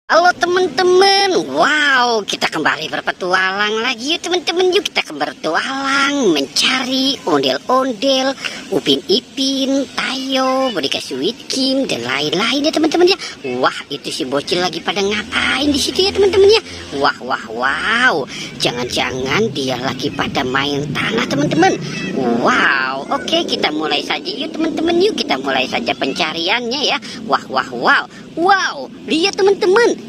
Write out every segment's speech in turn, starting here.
Halo teman-teman, wow, kita kembali berpetualang lagi yuk teman-teman. Yuk kita berpetualang mencari ondel-ondel, Upin Ipin, Tayo, boneka Sweet Kim dan lain-lain ya teman-teman ya. Wah, itu si bocil lagi pada ngapain di situ ya teman-teman ya. Wow, jangan-jangan dia lagi pada main tanah teman-teman. Wow, oke, kita mulai saja yuk teman-teman. Yuk kita mulai saja pencariannya ya. Wow, lihat teman-teman.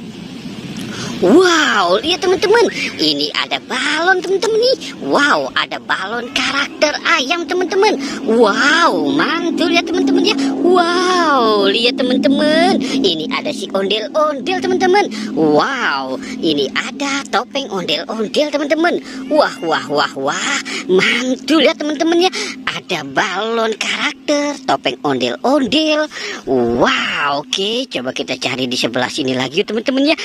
Wow, lihat teman-teman. Ini ada balon teman-teman nih. Wow, ada balon karakter ayam teman-teman. Wow, mantul ya teman-teman ya. Wow, lihat teman-teman. Ini ada si ondel-ondel teman-teman. Wow, ini ada topeng ondel-ondel teman-teman. Wah, mantul ya teman-teman ya. Ada balon karakter, topeng ondel-ondel. Wow, oke, coba kita cari di sebelah sini lagi teman-teman ya.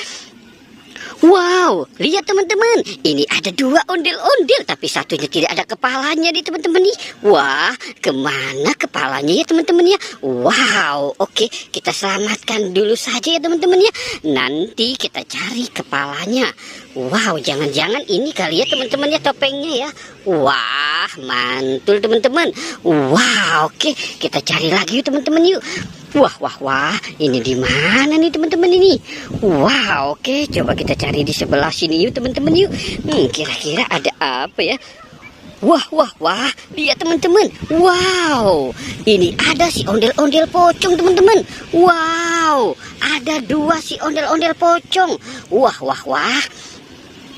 Wow, lihat teman-teman, ini ada dua ondel-ondel, tapi satunya tidak ada kepalanya nih teman-teman nih. Wah, kemana kepalanya ya teman-teman ya? Wow, oke, kita selamatkan dulu saja ya teman-teman ya. Nanti kita cari kepalanya. Wow, jangan-jangan ini kali ya teman-teman ya topengnya ya. Wah, mantul teman-teman. Wow, oke, kita cari lagi yuk teman-teman yuk. Wah, ini di mana nih teman-teman ini? Wow, oke, coba kita cari di sebelah sini yuk teman-teman yuk. Kira-kira ada apa ya? Wah, lihat teman-teman. Wow, ini ada si ondel-ondel pocong teman-teman. Wow, ada dua si ondel-ondel pocong. Wah,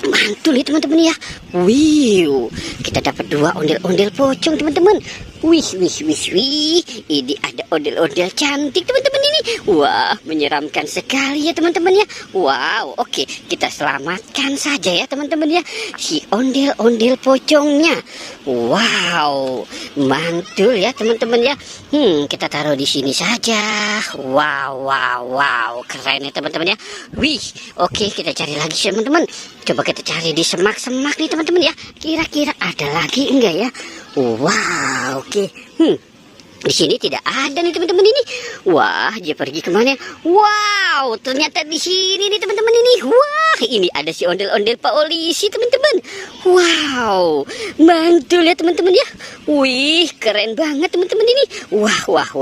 mantul ya teman-teman ya. Wih, kita dapat dua ondel-ondel pocong teman-teman. Wih, ini ada ondel-ondel cantik teman-teman ini. Wah, menyeramkan sekali ya teman-teman ya. Wow, oke, kita selamatkan saja ya teman-teman ya si ondel-ondel pocongnya. Wow, mantul ya teman-teman ya. Kita taruh di sini saja. Wow, keren ya teman-teman ya. Wih, oke, kita cari lagi teman-teman. Coba kita cari di semak-semak nih teman-teman ya. Kira-kira ada lagi enggak ya? Wow, oke. Di sini tidak ada nih teman-teman ini. Wah, dia pergi kemana? Wow, ternyata di sini nih teman-teman ini. Wah, ini ada si ondel-ondel polisi teman-teman. Wow, mantul ya teman-teman ya. Wih, keren banget teman-teman ini. Wah,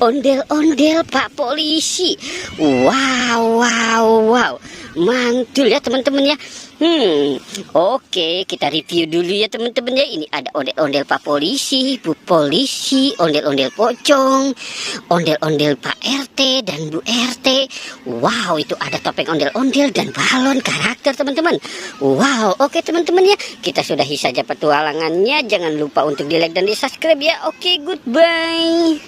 ondel-ondel Pak Polisi. Wow, mantul ya teman-teman ya. Oke, kita review dulu ya teman-teman ya. Ini ada ondel-ondel Pak Polisi, Bu Polisi, ondel-ondel pocong, ondel-ondel Pak RT dan Bu RT. Wow, itu ada topeng ondel-ondel dan balon karakter teman-teman. Wow, oke teman-teman ya. Kita sudahi saja petualangannya. Jangan lupa untuk di like dan di subscribe ya. Oke, goodbye.